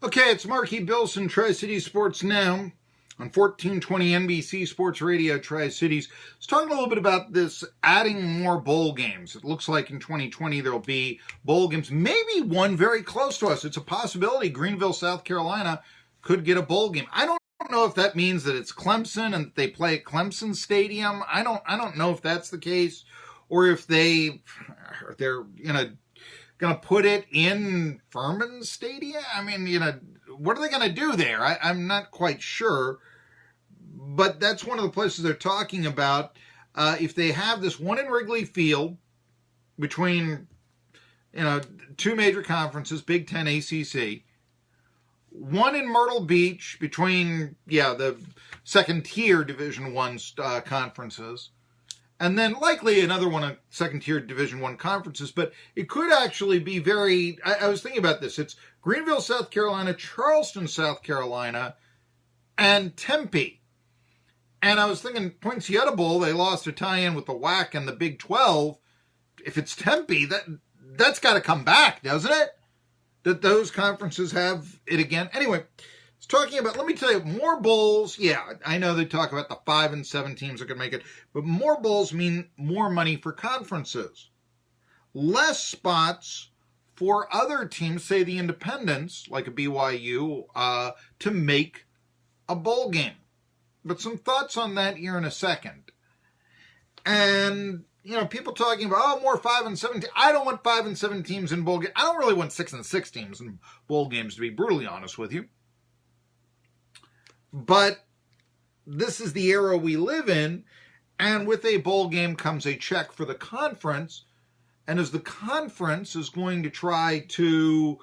Okay, it's Marky Billson, Tri-Cities Sports Now on 1420 NBC Sports Radio Tri-Cities. Let's talk a little bit about this adding more bowl games. It looks like in 2020 there'll be bowl games, maybe one very close to us. It's a possibility. Greenville, South Carolina could get a bowl game. I don't know if that means that it's Clemson and they play at Clemson Stadium. I don't know if that's the case, or if they're going to put it in Furman Stadium? I mean, what are they going to do there? I'm not quite sure. But that's one of the places they're talking about. If they have this one in Wrigley Field between, two major conferences, Big Ten, ACC, one in Myrtle Beach between, the second-tier Division I conferences, and then likely another one of second-tier Division I conferences. But it could actually be I was thinking about this. It's Greenville, South Carolina, Charleston, South Carolina, and Tempe. And I was thinking Poinsettia Bowl, they lost a tie-in with the WAC and the Big 12. If it's Tempe, that's got to come back, doesn't it? That those conferences have it again. Anyway, it's talking about, let me tell you, more bowls. Yeah, I know they talk about the 5 and 7 teams that could make it, but more bowls mean more money for conferences. Less spots for other teams, say the independents, like a BYU, to make a bowl game. But some thoughts on that here in a second. And, people talking about, more 5 and 7 teams. I don't want 5 and 7 teams in bowl games. I don't really want 6 and 6 teams in bowl games, to be brutally honest with you. But this is the era we live in, and with a bowl game comes a check for the conference, and as the conference is going to try to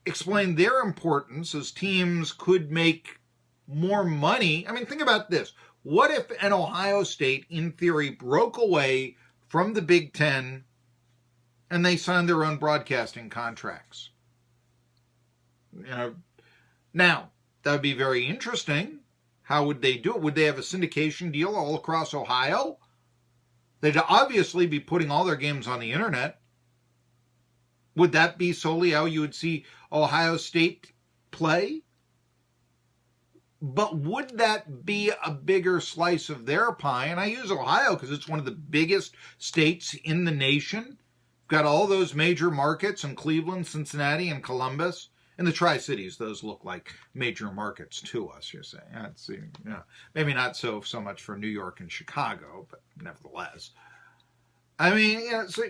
explain their importance, as teams could make more money. I mean, think about this. What if an Ohio State, in theory, broke away from the Big Ten and they signed their own broadcasting contracts? Now, that would be very interesting. How would they do it? Would they have a syndication deal all across Ohio? They'd obviously be putting all their games on the internet. Would that be solely how you would see Ohio State play? But would that be a bigger slice of their pie? And I use Ohio because it's one of the biggest states in the nation. Got all those major markets in Cleveland, Cincinnati, and Columbus. In the Tri-Cities, those look like major markets to us, you're saying. Maybe not so much for New York and Chicago, but nevertheless. I mean, so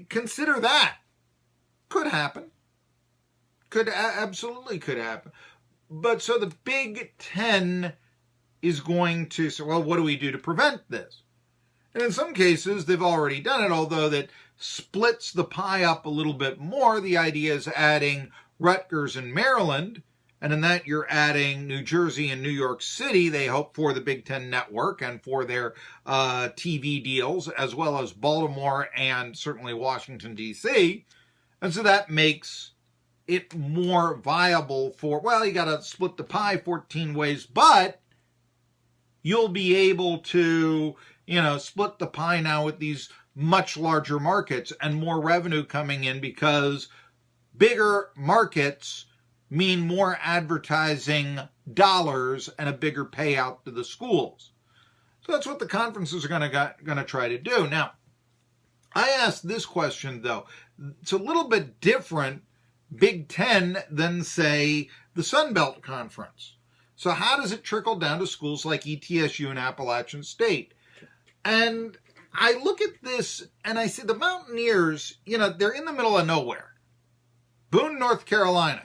consider that. Could happen. Absolutely could happen. But so the Big Ten is going to say, well, what do we do to prevent this? And in some cases, they've already done it, although that splits the pie up a little bit more. The idea is adding Rutgers and Maryland, and in that you're adding New Jersey and New York City, they hope, for the Big Ten Network and for their TV deals, as well as Baltimore and certainly Washington, D.C. And so that makes it more viable you got to split the pie 14 ways, but you'll be able to, split the pie now with these much larger markets and more revenue coming in, because bigger markets mean more advertising dollars and a bigger payout to the schools. So that's what the conferences are going to try to do. Now, I asked this question, though. It's a little bit different, Big Ten, than, say, the Sun Belt Conference. So how does it trickle down to schools like ETSU and Appalachian State? And I look at this and I see the Mountaineers, they're in the middle of nowhere. Boone, North Carolina,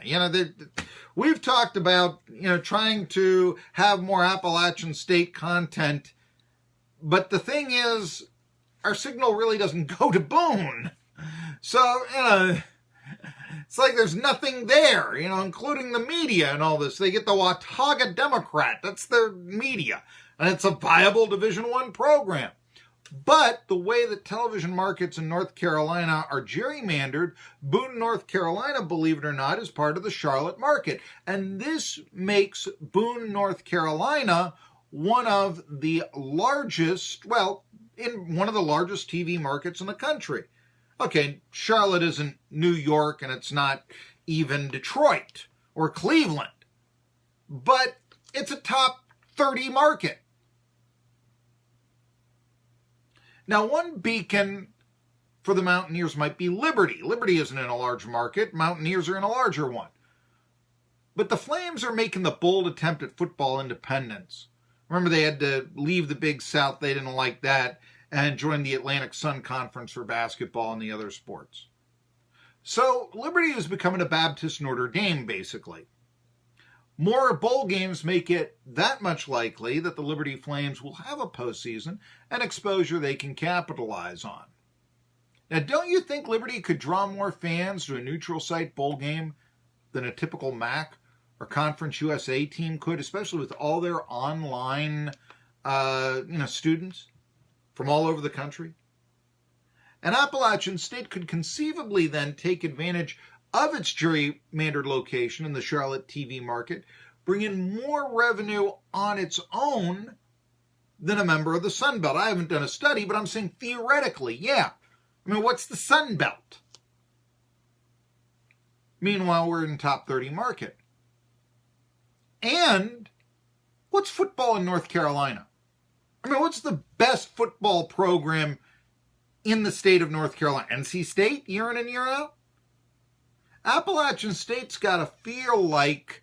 we've talked about, trying to have more Appalachian State content. But the thing is, our signal really doesn't go to Boone. So, it's like there's nothing there, including the media and all this. They get the Watauga Democrat. That's their media. And it's a viable Division I program. But the way that television markets in North Carolina are gerrymandered, Boone, North Carolina, believe it or not, is part of the Charlotte market. And this makes Boone, North Carolina, one of the largest TV markets in the country. Okay, Charlotte isn't New York, and it's not even Detroit or Cleveland. But it's a top 30 market. Now, one beacon for the Mountaineers might be Liberty. Liberty isn't in a large market. Mountaineers are in a larger one. But the Flames are making the bold attempt at football independence. Remember, they had to leave the Big South. They didn't like that and join the Atlantic Sun Conference for basketball and the other sports. So Liberty is becoming a Baptist Notre Dame, basically. More bowl games make it that much likely that the Liberty Flames will have a postseason and exposure they can capitalize on. Now, don't you think Liberty could draw more fans to a neutral site bowl game than a typical MAC or Conference USA team could, especially with all their online students from all over the country? And Appalachian State could conceivably then take advantage of its gerrymandered location in the Charlotte TV market, bring in more revenue on its own than a member of the Sun Belt. I haven't done a study, but I'm saying theoretically, yeah. I mean, what's the Sun Belt? Meanwhile, we're in top 30 market. And what's football in North Carolina? I mean, what's the best football program in the state of North Carolina? NC State, year in and year out? Appalachian State's got to feel like,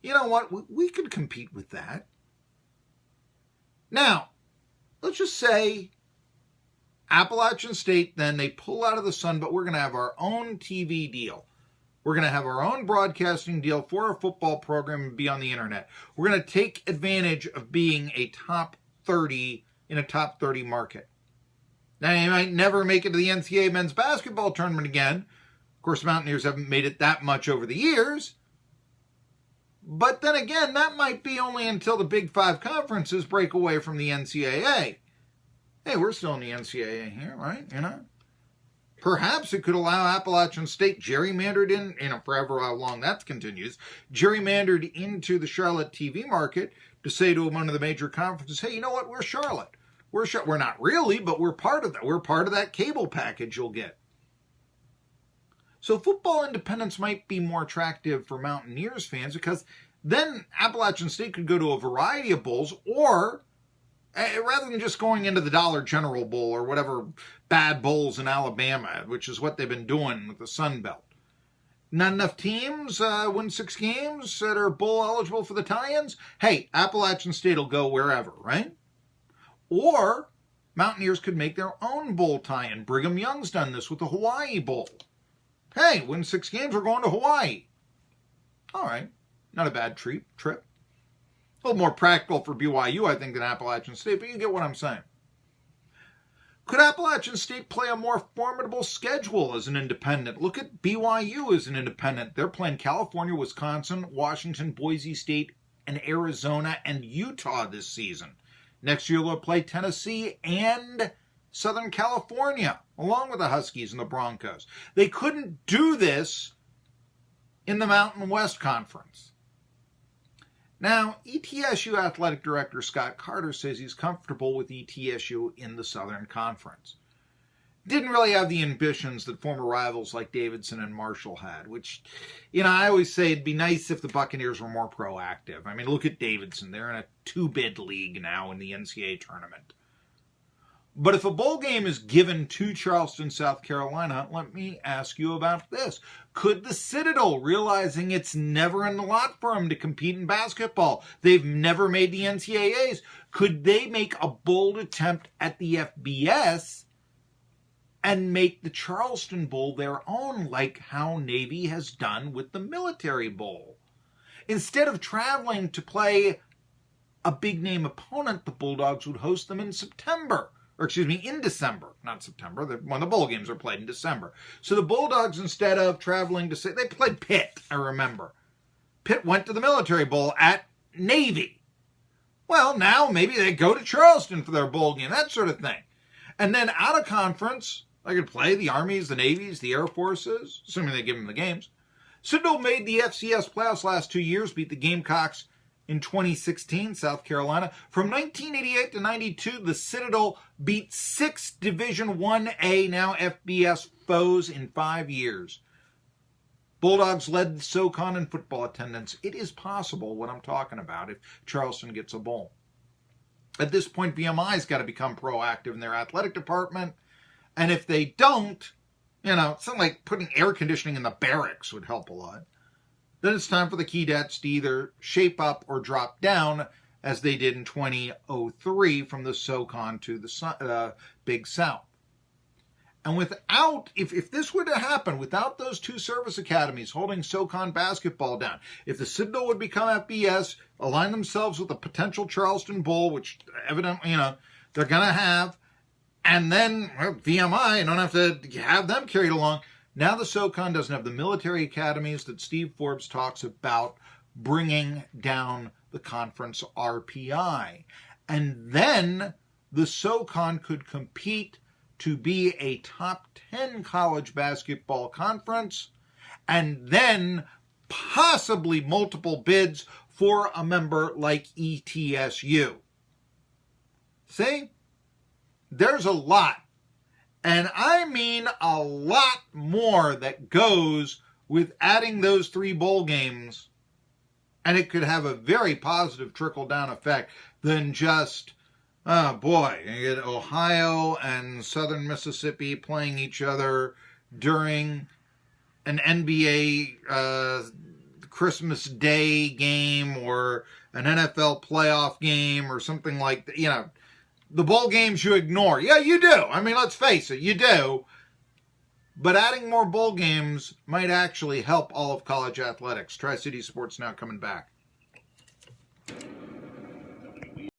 you know what, we could compete with that. Now, let's just say Appalachian State, then they pull out of the Sun, but we're going to have our own TV deal. We're going to have our own broadcasting deal for our football program and be on the internet. We're going to take advantage of being a top 30 in a top 30 market. Now, you might never make it to the NCAA men's basketball tournament again. Of course, Mountaineers haven't made it that much over the years. But then again, that might be only until the Big Five conferences break away from the NCAA. Hey, we're still in the NCAA here, right? You know? Perhaps it could allow Appalachian State gerrymandered in, forever how long that continues, gerrymandered into the Charlotte TV market to say to one of the major conferences, hey, you know what? We're Charlotte. We're not really, but we're part of that. We're part of that cable package you'll get. So football independence might be more attractive for Mountaineers fans because then Appalachian State could go to a variety of bowls, or rather than just going into the Dollar General Bowl or whatever bad bowls in Alabama, which is what they've been doing with the Sun Belt. Not enough teams win 6 games that are bowl eligible for the tie-ins? Hey, Appalachian State will go wherever, right? Or Mountaineers could make their own bowl tie-in. Brigham Young's done this with the Hawaii Bowl. Hey, win 6 games, we're going to Hawaii. All right, not a bad trip. A little more practical for BYU, I think, than Appalachian State, but you get what I'm saying. Could Appalachian State play a more formidable schedule as an independent? Look at BYU as an independent. They're playing California, Wisconsin, Washington, Boise State, and Arizona, and Utah this season. Next year they'll play Tennessee and Southern California, along with the Huskies and the Broncos. They couldn't do this in the Mountain West Conference. Now, ETSU Athletic Director Scott Carter says he's comfortable with ETSU in the Southern Conference. Didn't really have the ambitions that former rivals like Davidson and Marshall had, which, I always say it'd be nice if the Buccaneers were more proactive. I mean, look at Davidson. They're in a 2-bid league now in the NCAA tournament. But if a bowl game is given to Charleston, South Carolina, let me ask you about this. Could the Citadel, realizing it's never in the lot for them to compete in basketball, they've never made the NCAAs, could they make a bold attempt at the FBS and make the Charleston Bowl their own, like how Navy has done with the Military Bowl? Instead of traveling to play a big-name opponent, the Bulldogs would host them in December, not September, when the bowl games are played in December. So the Bulldogs, instead of traveling to they played Pitt, I remember. Pitt went to the Military Bowl at Navy. Well, now maybe they go to Charleston for their bowl game, that sort of thing. And then out of conference, they could play the Armies, the Navies, the Air Forces, assuming they give them the games. Citadel made the FCS playoffs last 2 years, beat the Gamecocks in 2016, South Carolina. From 1988 to 92, the Citadel beat 6 Division 1A, now FBS, foes in 5 years. Bulldogs led the SoCon in football attendance. It is possible what I'm talking about if Charleston gets a bowl. At this point, VMI's got to become proactive in their athletic department. And if they don't, it's not like putting air conditioning in the barracks would help a lot. Then it's time for the Keydets to either shape up or drop down as they did in 2003 from the SoCon to the Big South. And if this were to happen without those two service academies holding SoCon basketball down, if the Citadel would become FBS, align themselves with a potential Charleston Bowl, which evidently, they're going to have, and then VMI, you don't have to have them carried along. Now the SoCon doesn't have the military academies that Steve Forbes talks about bringing down the conference RPI. And then the SoCon could compete to be a top 10 college basketball conference, and then possibly multiple bids for a member like ETSU. See? There's a lot, and I mean a lot more that goes with adding those 3 bowl games, and it could have a very positive trickle-down effect than just, oh boy, you get Ohio and Southern Mississippi playing each other during an NBA Christmas Day game or an NFL playoff game or something like that. The bowl games you ignore. Yeah, you do. I mean, let's face it, you do. But adding more bowl games might actually help all of college athletics. Tri-City Sports now coming back